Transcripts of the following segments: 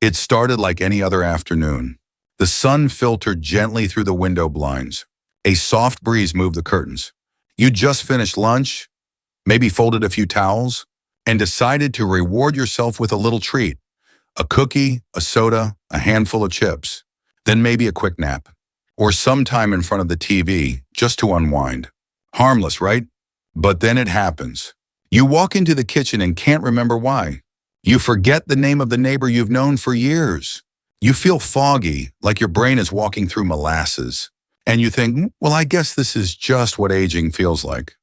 It started like any other afternoon. The sun filtered gently through the window blinds. A soft breeze moved the curtains. You just finished lunch, maybe folded a few towels, and decided to reward yourself with a little treat. A cookie, a soda, a handful of chips. Then maybe a quick nap. Or some time in front of the TV, just to unwind. Harmless, right? But then it happens. You walk into the kitchen and can't remember why. You forget the name of the neighbor you've known for years. You feel foggy, like your brain is walking through molasses. And you think, well, I guess this is just what aging feels like.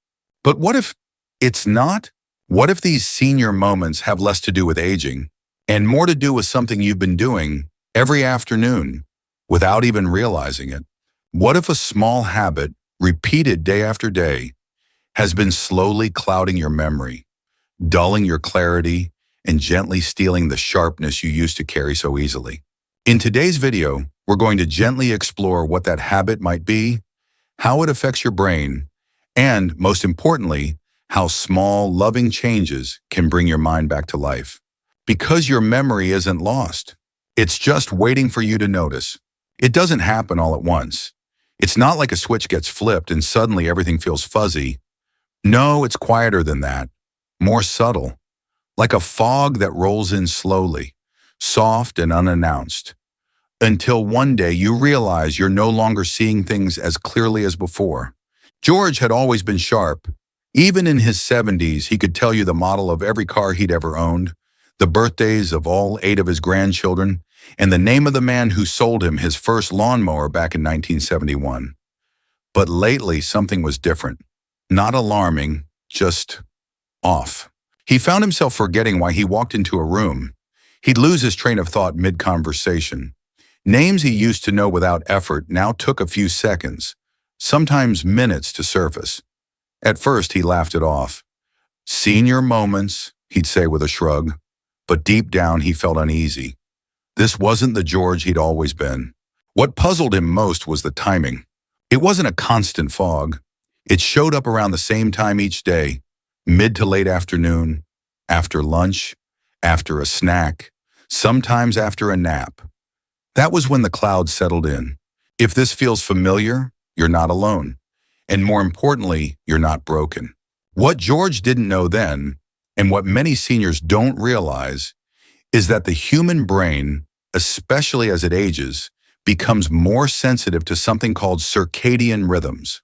But what if it's not? What if these senior moments have less to do with aging and more to do with something you've been doing every afternoon without even realizing it? What if a small habit, repeated day after day, has been slowly clouding your memory, dulling your clarity, and gently stealing the sharpness you used to carry so easily? In today's video, we're going to gently explore what that habit might be, how it affects your brain, and, most importantly, how small, loving changes can bring your mind back to life. Because your memory isn't lost. It's just waiting for you to notice. It doesn't happen all at once. It's not like a switch gets flipped and suddenly everything feels fuzzy. No, it's quieter than that, more subtle, like a fog that rolls in slowly, soft and unannounced, until one day you realize you're no longer seeing things as clearly as before. George had always been sharp. Even in his 70s, he could tell you the model of every car he'd ever owned, the birthdays of all 8 of his grandchildren, and the name of the man who sold him his first lawnmower back in 1971. But lately, something was different. Not alarming, just off. He found himself forgetting why he walked into a room. He'd lose his train of thought mid-conversation. Names he used to know without effort now took a few seconds, sometimes minutes to surface. At first, he laughed it off. Senior moments, he'd say with a shrug, but deep down he felt uneasy. This wasn't the George he'd always been. What puzzled him most was the timing. It wasn't a constant fog. It showed up around the same time each day, mid to late afternoon, after lunch, after a snack, sometimes after a nap. That was when the clouds settled in. If this feels familiar, you're not alone. And more importantly, you're not broken. What George didn't know then, and what many seniors don't realize, is that the human brain, especially as it ages, becomes more sensitive to something called circadian rhythms.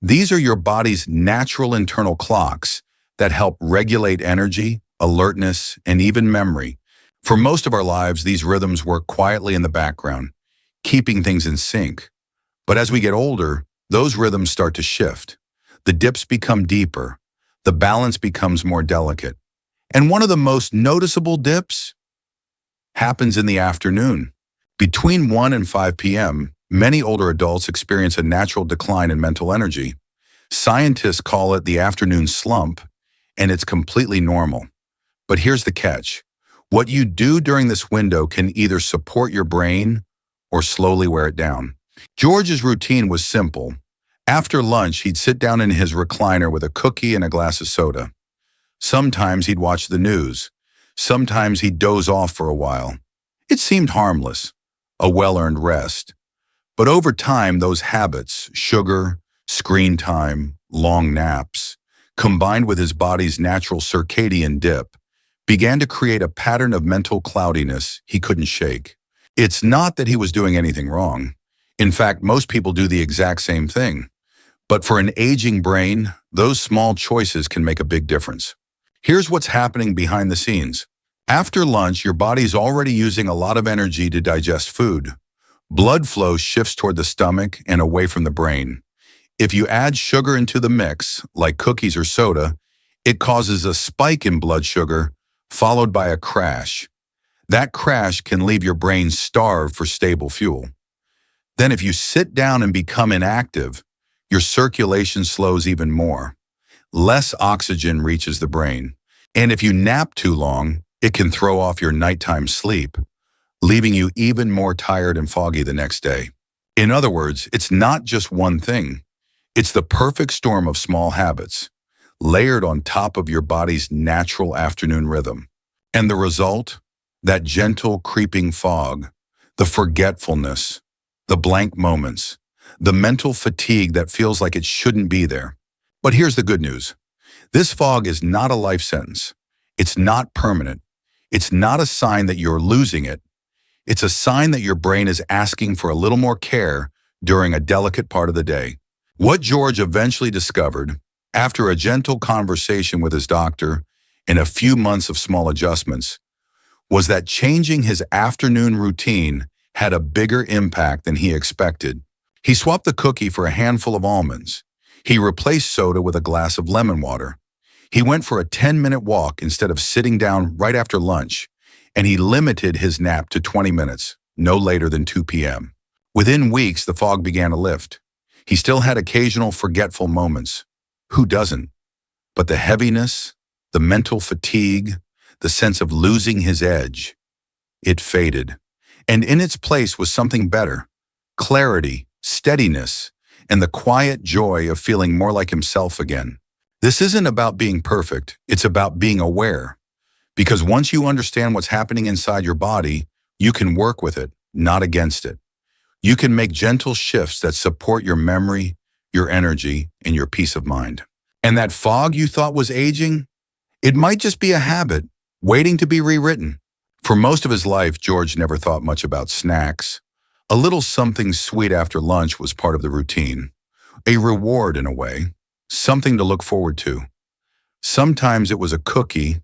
These are your body's natural internal clocks that help regulate energy, alertness, and even memory. For most of our lives, these rhythms work quietly in the background, keeping things in sync. But as we get older, those rhythms start to shift. The dips become deeper. The balance becomes more delicate. And one of the most noticeable dips happens in the afternoon. Between 1 and 5 p.m., many older adults experience a natural decline in mental energy. Scientists call it the afternoon slump, and it's completely normal. But here's the catch. What you do during this window can either support your brain or slowly wear it down. George's routine was simple. After lunch, he'd sit down in his recliner with a cookie and a glass of soda. Sometimes he'd watch the news. Sometimes he'd doze off for a while. It seemed harmless, a well-earned rest. But over time, those habits, sugar, screen time, long naps, combined with his body's natural circadian dip, began to create a pattern of mental cloudiness he couldn't shake. It's not that he was doing anything wrong. In fact, most people do the exact same thing. But for an aging brain, those small choices can make a big difference. Here's what's happening behind the scenes. After lunch, your body's already using a lot of energy to digest food. Blood flow shifts toward the stomach and away from the brain. If you add sugar into the mix, like cookies or soda, it causes a spike in blood sugar, followed by a crash. That crash can leave your brain starved for stable fuel. Then if you sit down and become inactive, your circulation slows even more. Less oxygen reaches the brain. And if you nap too long, it can throw off your nighttime sleep, leaving you even more tired and foggy the next day. In other words, it's not just one thing. It's the perfect storm of small habits, layered on top of your body's natural afternoon rhythm. And the result? that gentle creeping fog, the forgetfulness, the blank moments, the mental fatigue that feels like it shouldn't be there. But here's the good news. This fog is not a life sentence. It's not permanent. It's not a sign that you're losing it. It's a sign that your brain is asking for a little more care during a delicate part of the day. What George eventually discovered, after a gentle conversation with his doctor and a few months of small adjustments, was that changing his afternoon routine had a bigger impact than he expected. He swapped the cookie for a handful of almonds. He replaced soda with a glass of lemon water. He went for a 10-minute walk instead of sitting down right after lunch, and he limited his nap to 20 minutes, no later than 2 p.m. Within weeks, the fog began to lift. He still had occasional forgetful moments. Who doesn't? But the heaviness, the mental fatigue, the sense of losing his edge, it faded. And in its place was something better: clarity, steadiness, and the quiet joy of feeling more like himself again. This isn't about being perfect, it's about being aware. Because once you understand what's happening inside your body, you can work with it, not against it. You can make gentle shifts that support your memory, your energy, and your peace of mind. And that fog you thought was aging, it might just be a habit, waiting to be rewritten. For most of his life, George never thought much about snacks. A little something sweet after lunch was part of the routine. A reward in a way, something to look forward to. Sometimes it was a cookie,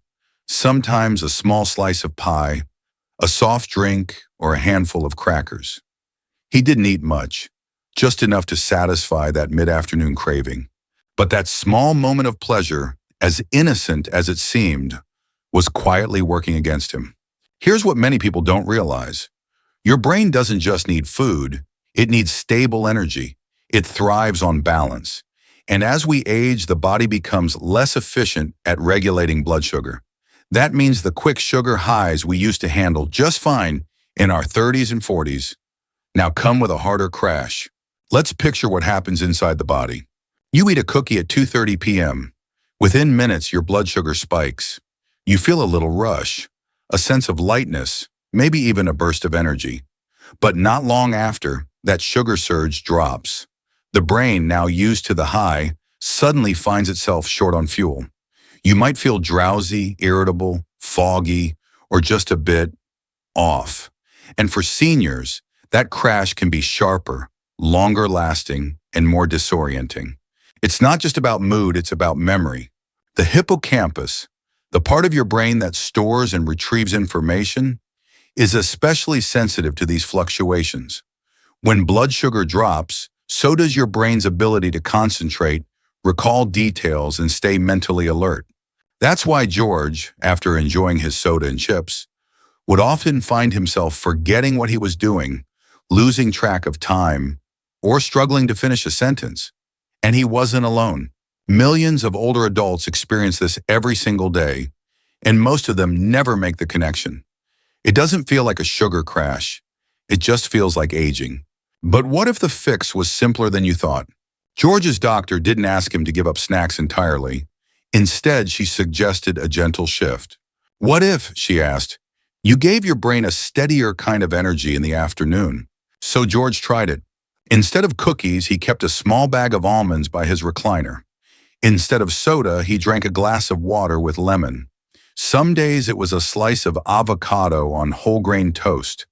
sometimes a small slice of pie, a soft drink, or a handful of crackers. He didn't eat much, just enough to satisfy that mid-afternoon craving. But that small moment of pleasure, as innocent as it seemed, was quietly working against him. Here's what many people don't realize. Your brain doesn't just need food, it needs stable energy. It thrives on balance. And as we age, the body becomes less efficient at regulating blood sugar. That means the quick sugar highs we used to handle just fine in our 30s and 40s now come with a harder crash. Let's picture what happens inside the body. You eat a cookie at 2:30 p.m. Within minutes, your blood sugar spikes. You feel a little rush, a sense of lightness, maybe even a burst of energy. But not long after, that sugar surge drops. The brain, now used to the high, suddenly finds itself short on fuel. You might feel drowsy, irritable, foggy, or just a bit off. And for seniors, that crash can be sharper, longer lasting, and more disorienting. It's not just about mood, it's about memory. The hippocampus, the part of your brain that stores and retrieves information, is especially sensitive to these fluctuations. When blood sugar drops, so does your brain's ability to concentrate, recall details, and stay mentally alert. That's why George, after enjoying his soda and chips, would often find himself forgetting what he was doing, losing track of time, or struggling to finish a sentence. And he wasn't alone. Millions of older adults experience this every single day, and most of them never make the connection. It doesn't feel like a sugar crash. It just feels like aging. But what if the fix was simpler than you thought? George's doctor didn't ask him to give up snacks entirely. Instead, she suggested a gentle shift. What if, she asked, you gave your brain a steadier kind of energy in the afternoon? So George tried it. Instead of cookies, he kept a small bag of almonds by his recliner. Instead of soda, he drank a glass of water with lemon. Some days it was a slice of avocado on whole grain toast.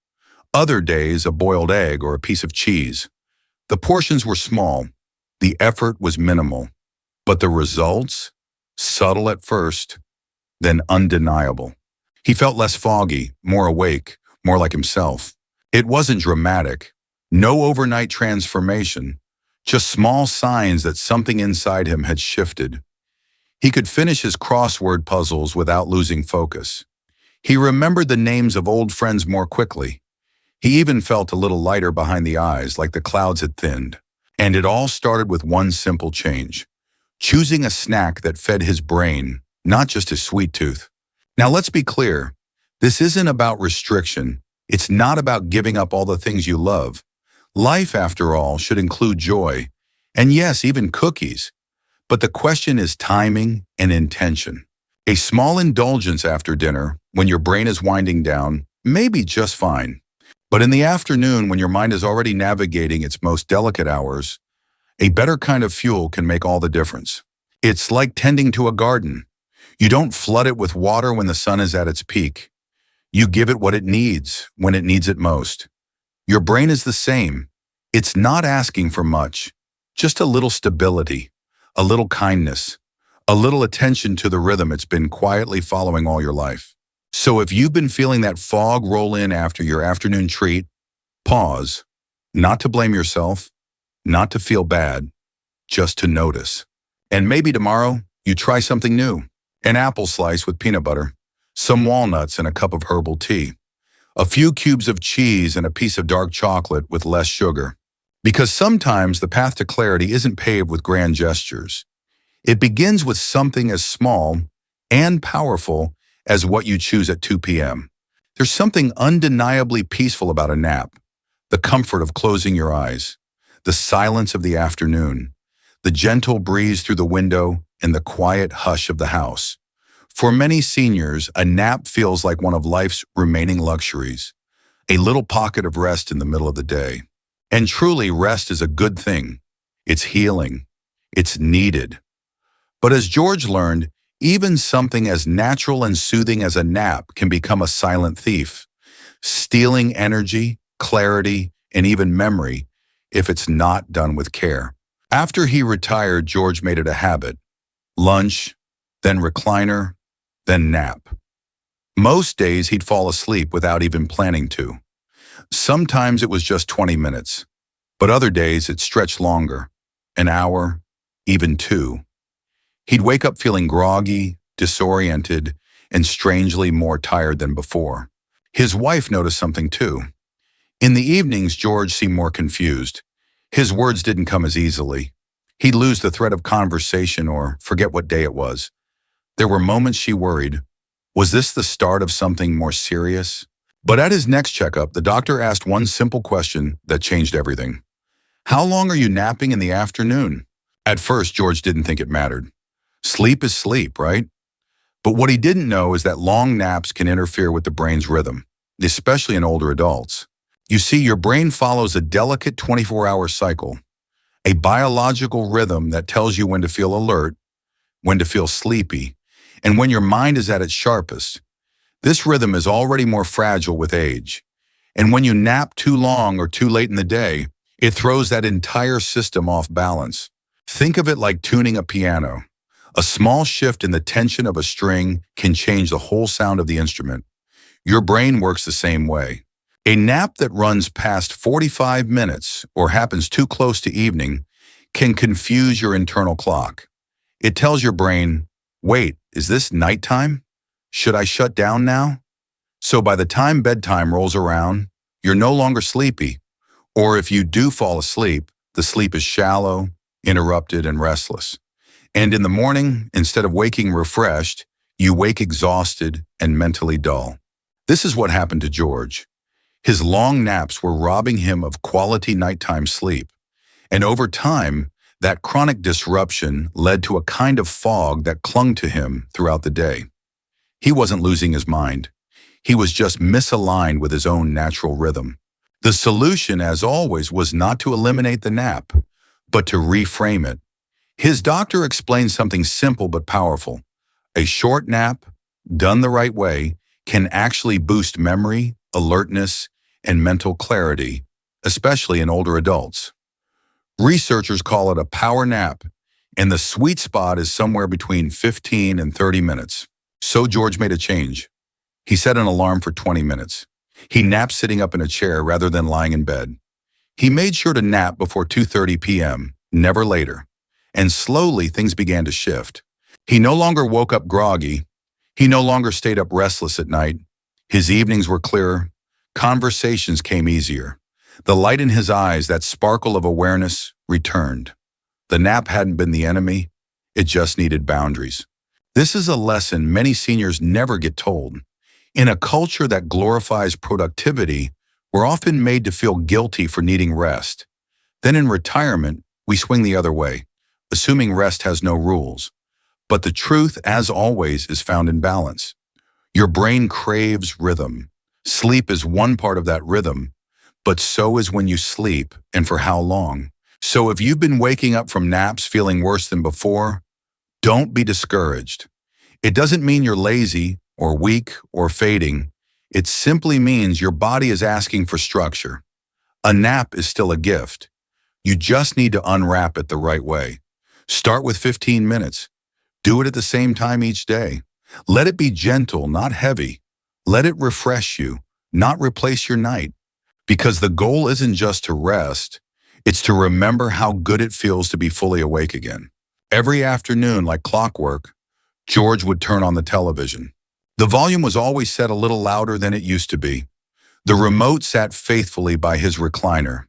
Other days, a boiled egg or a piece of cheese. The portions were small. The effort was minimal. But the results? Subtle at first, then undeniable. He felt less foggy, more awake, more like himself. It wasn't dramatic. No overnight transformation. Just small signs that something inside him had shifted. He could finish his crossword puzzles without losing focus. He remembered the names of old friends more quickly. He even felt a little lighter behind the eyes, like the clouds had thinned. And it all started with one simple change: choosing a snack that fed his brain, not just his sweet tooth. Now let's be clear, this isn't about restriction. It's not about giving up all the things you love. Life, after all, should include joy, and yes, even cookies. But the question is timing and intention. A small indulgence after dinner, when your brain is winding down, may be just fine. But in the afternoon, when your mind is already navigating its most delicate hours, a better kind of fuel can make all the difference. It's like tending to a garden. You don't flood it with water when the sun is at its peak. You give it what it needs when it needs it most. Your brain is the same. It's not asking for much, just a little stability, a little kindness, a little attention to the rhythm it's been quietly following all your life. So if you've been feeling that fog roll in after your afternoon treat, pause, not to blame yourself, not to feel bad, just to notice. And maybe tomorrow, you try something new. An apple slice with peanut butter, some walnuts and a cup of herbal tea, a few cubes of cheese and a piece of dark chocolate with less sugar. Because sometimes the path to clarity isn't paved with grand gestures. It begins with something as small and powerful as what you choose at 2 p.m. There's something undeniably peaceful about a nap, the comfort of closing your eyes, the silence of the afternoon, the gentle breeze through the window, and the quiet hush of the house. For many seniors, a nap feels like one of life's remaining luxuries, a little pocket of rest in the middle of the day. And truly, rest is a good thing. It's healing. It's needed. But as George learned, even something as natural and soothing as a nap can become a silent thief, stealing energy, clarity, and even memory if it's not done with care. After he retired, George made it a habit. Lunch, then recliner, then nap. Most days he'd fall asleep without even planning to. Sometimes it was just 20 minutes, but other days it stretched longer, an hour, even 2. He'd wake up feeling groggy, disoriented, and strangely more tired than before. His wife noticed something too. In the evenings, George seemed more confused. His words didn't come as easily. He'd lose the thread of conversation or forget what day it was. There were moments she worried. Was this the start of something more serious? But at his next checkup, the doctor asked one simple question that changed everything. How long are you napping in the afternoon? At first, George didn't think it mattered. Sleep is sleep, right? But what he didn't know is that long naps can interfere with the brain's rhythm, especially in older adults. You see, your brain follows a delicate 24-hour cycle, a biological rhythm that tells you when to feel alert, when to feel sleepy, and when your mind is at its sharpest. This rhythm is already more fragile with age. And when you nap too long or too late in the day, it throws that entire system off balance. Think of it like tuning a piano. A small shift in the tension of a string can change the whole sound of the instrument. Your brain works the same way. A nap that runs past 45 minutes or happens too close to evening can confuse your internal clock. It tells your brain, wait, is this nighttime? Should I shut down now? So by the time bedtime rolls around, you're no longer sleepy. Or if you do fall asleep, the sleep is shallow, interrupted, and restless. And in the morning, instead of waking refreshed, you wake exhausted and mentally dull. This is what happened to George. His long naps were robbing him of quality nighttime sleep. And over time, that chronic disruption led to a kind of fog that clung to him throughout the day. He wasn't losing his mind. He was just misaligned with his own natural rhythm. The solution, as always, was not to eliminate the nap, but to reframe it. His doctor explained something simple but powerful. A short nap, done the right way, can actually boost memory, alertness, and mental clarity, especially in older adults. Researchers call it a power nap, and the sweet spot is somewhere between 15 and 30 minutes. So George made a change. He set an alarm for 20 minutes. He napped sitting up in a chair rather than lying in bed. He made sure to nap before 2:30 p.m., never later. And slowly things began to shift. He no longer woke up groggy. He no longer stayed up restless at night. His evenings were clearer. Conversations came easier. The light in his eyes, that sparkle of awareness, returned. The nap hadn't been the enemy. It just needed boundaries. This is a lesson many seniors never get told. In a culture that glorifies productivity, we're often made to feel guilty for needing rest. Then in retirement, we swing the other way, assuming rest has no rules. But the truth, as always, is found in balance. Your brain craves rhythm. Sleep is one part of that rhythm, but so is when you sleep and for how long. So if you've been waking up from naps feeling worse than before, don't be discouraged. It doesn't mean you're lazy or weak or fading. It simply means your body is asking for structure. A nap is still a gift. You just need to unwrap it the right way. Start with 15 minutes. Do it at the same time each day. Let it be gentle, not heavy. Let it refresh you, not replace your night. Because the goal isn't just to rest, it's to remember how good it feels to be fully awake again. Every afternoon, like clockwork, George would turn on the television. The volume was always set a little louder than it used to be. The remote sat faithfully by his recliner.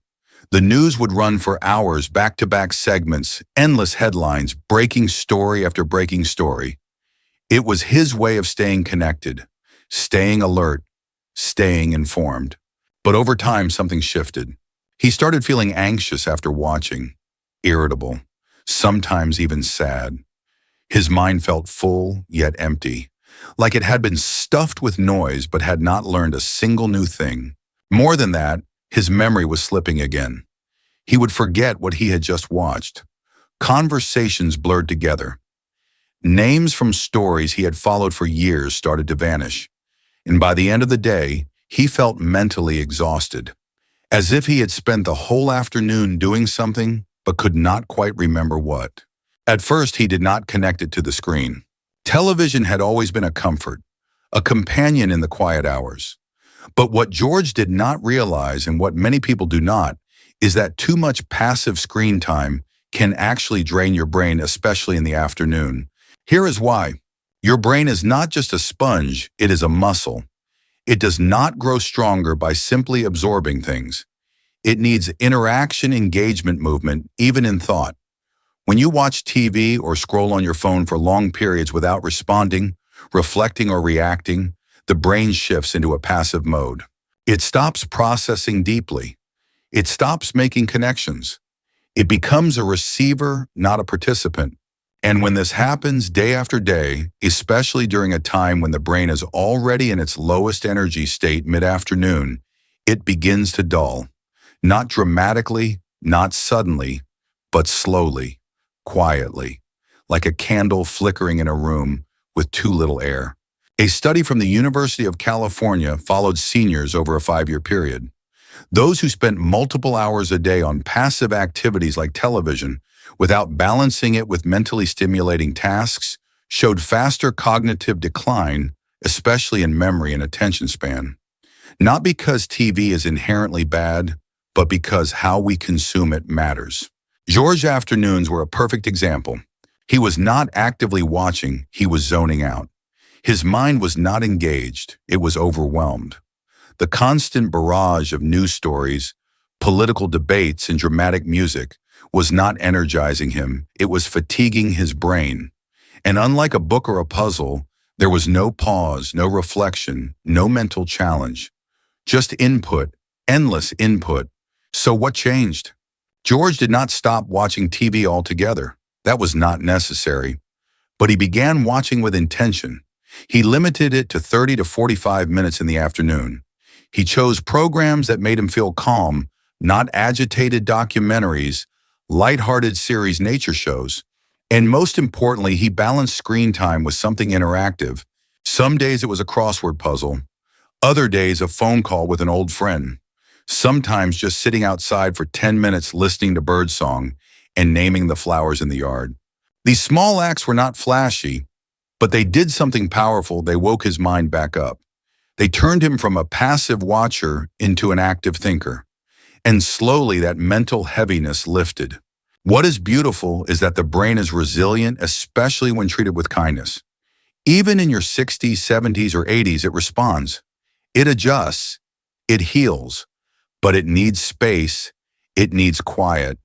The news would run for hours, back-to-back segments, endless headlines, breaking story after breaking story. It was his way of staying connected, staying alert, staying informed. But over time, something shifted. He started feeling anxious after watching, irritable, sometimes even sad. His mind felt full, yet empty, like it had been stuffed with noise but had not learned a single new thing. More than that, his memory was slipping again. He would forget what he had just watched. Conversations blurred together. Names from stories he had followed for years started to vanish. And by the end of the day, he felt mentally exhausted, as if he had spent the whole afternoon doing something but could not quite remember what. At first, he did not connect it to the screen. Television had always been a comfort, a companion in the quiet hours. But what George did not realize, and what many people do not, is that too much passive screen time can actually drain your brain, especially in the afternoon. Here is why. Your brain is not just a sponge, it is a muscle. It does not grow stronger by simply absorbing things. It needs interaction, engagement, movement, even in thought. When you watch TV or scroll on your phone for long periods without responding, reflecting, or reacting, the brain shifts into a passive mode. It stops processing deeply. It stops making connections. It becomes a receiver, not a participant. And when this happens day after day, especially during a time when the brain is already in its lowest energy state mid-afternoon, it begins to dull. Not dramatically, not suddenly, but slowly, quietly, like a candle flickering in a room with too little air. A study from the University of California followed seniors over a 5-year period. Those who spent multiple hours a day on passive activities like television, without balancing it with mentally stimulating tasks, showed faster cognitive decline, especially in memory and attention span. Not because TV is inherently bad, but because how we consume it matters. George's afternoons were a perfect example. He was not actively watching, he was zoning out. His mind was not engaged, it was overwhelmed. The constant barrage of news stories, political debates, and dramatic music was not energizing him, it was fatiguing his brain. And unlike a book or a puzzle, there was no pause, no reflection, no mental challenge. Just input, endless input. So what changed? George did not stop watching TV altogether. That was not necessary. But he began watching with intention. He limited it to 30 to 45 minutes in the afternoon. He chose programs that made him feel calm, not agitated documentaries, lighthearted series, nature shows. And most importantly, he balanced screen time with something interactive. Some days it was a crossword puzzle. Other days a phone call with an old friend. Sometimes just sitting outside for 10 minutes listening to birdsong and naming the flowers in the yard. These small acts were not flashy, but they did something powerful. They woke his mind back up. They turned him from a passive watcher into an active thinker. And slowly that mental heaviness lifted. What is beautiful is that the brain is resilient, especially when treated with kindness. Even in your 60s, 70s, or 80s, it responds. It adjusts. It heals. But it needs space. It needs quiet.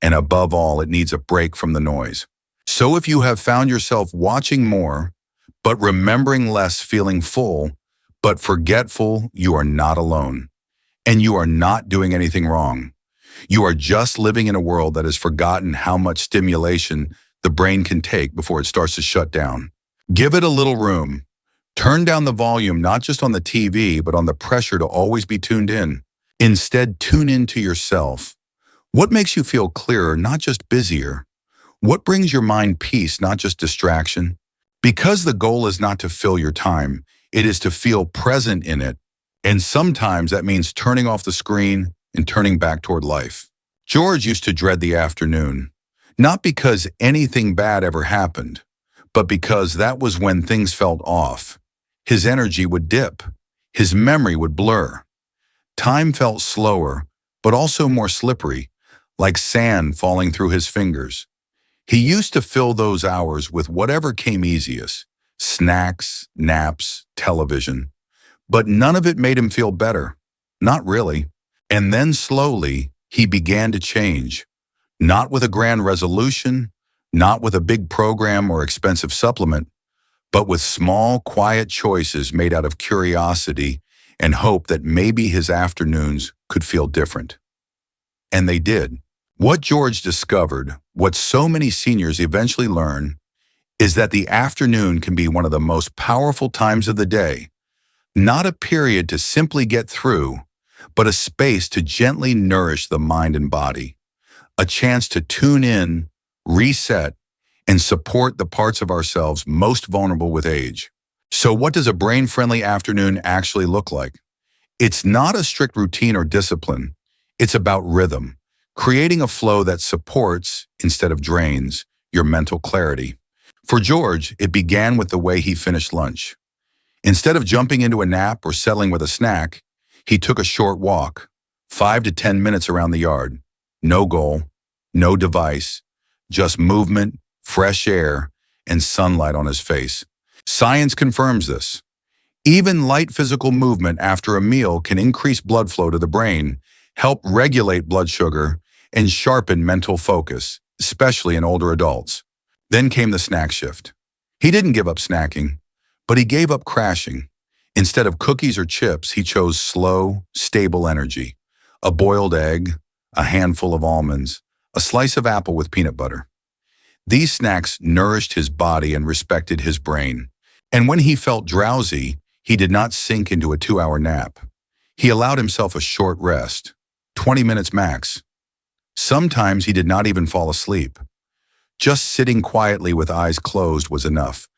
And above all, it needs a break from the noise. So if you have found yourself watching more, but remembering less, feeling full, but forgetful, you are not alone. And you are not doing anything wrong. You are just living in a world that has forgotten how much stimulation the brain can take before it starts to shut down. Give it a little room. Turn down the volume not just on the TV, but on the pressure to always be tuned in. Instead, tune into yourself. What makes you feel clearer, not just busier? What brings your mind peace, not just distraction? Because the goal is not to fill your time, it is to feel present in it. And sometimes that means turning off the screen and turning back toward life. George used to dread the afternoon, not because anything bad ever happened, but because that was when things felt off. His energy would dip. His memory would blur. Time felt slower, but also more slippery, like sand falling through his fingers. He used to fill those hours with whatever came easiest: snacks, naps, television. But none of it made him feel better. Not really. And then slowly, he began to change. Not with a grand resolution, not with a big program or expensive supplement, but with small, quiet choices made out of curiosity and hope that maybe his afternoons could feel different. And they did. What George discovered, what so many seniors eventually learn, is that the afternoon can be one of the most powerful times of the day. Not a period to simply get through, but a space to gently nourish the mind and body. A chance to tune in, reset, and support the parts of ourselves most vulnerable with age. So what does a brain-friendly afternoon actually look like? It's not a strict routine or discipline. It's about rhythm, creating a flow that supports, instead of drains, your mental clarity. For George, it began with the way he finished lunch. Instead of jumping into a nap or settling with a snack, he took a short walk, 5 to 10 minutes around the yard. No goal, no device, just movement, fresh air, and sunlight on his face. Science confirms this. Even light physical movement after a meal can increase blood flow to the brain, help regulate blood sugar, and sharpen mental focus, especially in older adults. Then came the snack shift. He didn't give up snacking, but he gave up crashing. Instead of cookies or chips, he chose slow, stable energy. A boiled egg, a handful of almonds, a slice of apple with peanut butter. These snacks nourished his body and respected his brain. And when he felt drowsy, he did not sink into a 2-hour nap. He allowed himself a short rest, 20 minutes max. Sometimes he did not even fall asleep. Just sitting quietly with eyes closed was enough.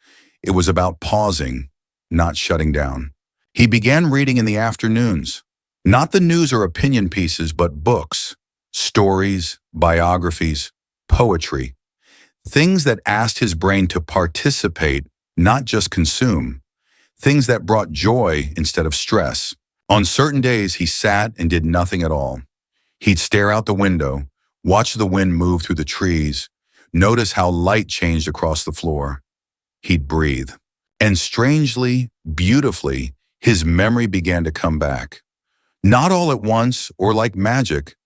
It was about pausing, not shutting down. He began reading in the afternoons, not the news or opinion pieces, but books, stories, biographies, poetry, things that asked his brain to participate, not just consume, things that brought joy instead of stress. On certain days, he sat and did nothing at all. He'd stare out the window, watch the wind move through the trees, notice how light changed across the floor. He'd breathe. And strangely, beautifully, his memory began to come back. Not all at once or like magic,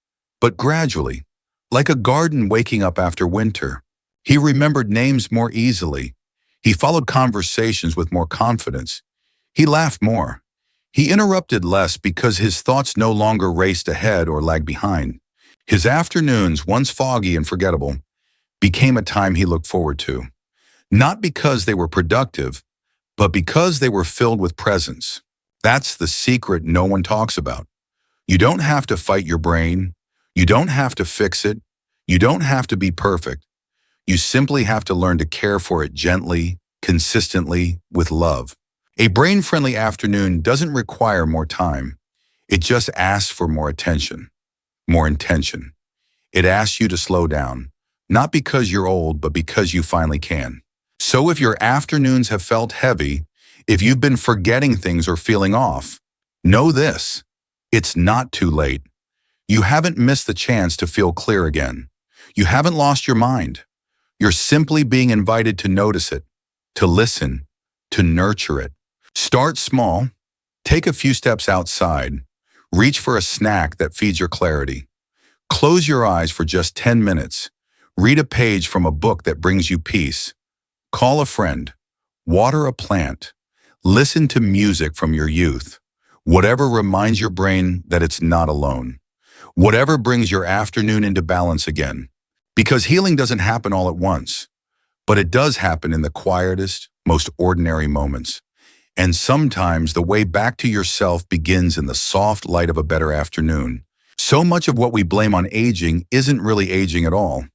but gradually, like a garden waking up after winter. He remembered names more easily. He followed conversations with more confidence. He laughed more. He interrupted less because his thoughts no longer raced ahead or lagged behind. His afternoons, once foggy and forgettable, became a time he looked forward to. Not because they were productive, but because they were filled with presence. That's the secret no one talks about. You don't have to fight your brain. You don't have to fix it. You don't have to be perfect. You simply have to learn to care for it gently, consistently, with love. A brain-friendly afternoon doesn't require more time. It just asks for more attention, more intention. It asks you to slow down, not because you're old, but because you finally can. So if your afternoons have felt heavy, if you've been forgetting things or feeling off, know this: it's not too late. You haven't missed the chance to feel clear again. You haven't lost your mind. You're simply being invited to notice it, to listen, to nurture it. Start small. Take a few steps outside. Reach for a snack that feeds your clarity. Close your eyes for just 10 minutes. Read a page from a book that brings you peace. Call a friend. Water a plant. Listen to music from your youth. Whatever reminds your brain that it's not alone. Whatever brings your afternoon into balance again. Because healing doesn't happen all at once. But it does happen in the quietest, most ordinary moments. And sometimes the way back to yourself begins in the soft light of a better afternoon. So much of what we blame on aging isn't really aging at all.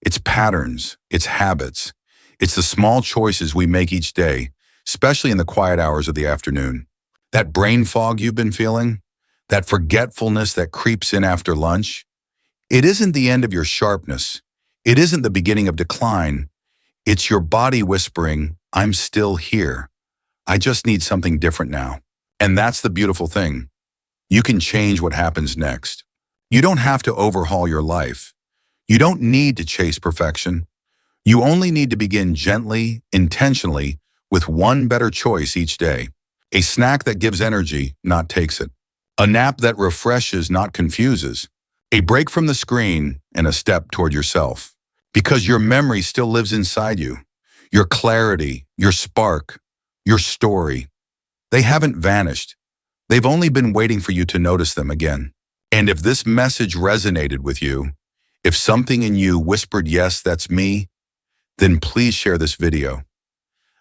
It's patterns, it's habits, it's the small choices we make each day, especially in the quiet hours of the afternoon. That brain fog you've been feeling, that forgetfulness that creeps in after lunch, it isn't the end of your sharpness. It isn't the beginning of decline. It's your body whispering, I'm still here. I just need something different now. And that's the beautiful thing. You can change what happens next. You don't have to overhaul your life. You don't need to chase perfection. You only need to begin gently, intentionally, with one better choice each day. A snack that gives energy, not takes it. A nap that refreshes, not confuses. A break from the screen and a step toward yourself. Because your memory still lives inside you. Your clarity, your spark, your story. They haven't vanished. They've only been waiting for you to notice them again. And if this message resonated with you, if something in you whispered, yes, that's me, then please share this video.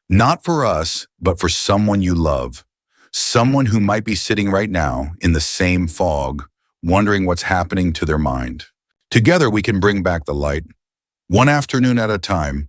Not for us, but for someone you love. Someone who might be sitting right now in the same fog, wondering what's happening to their mind. Together we can bring back the light, one afternoon at a time,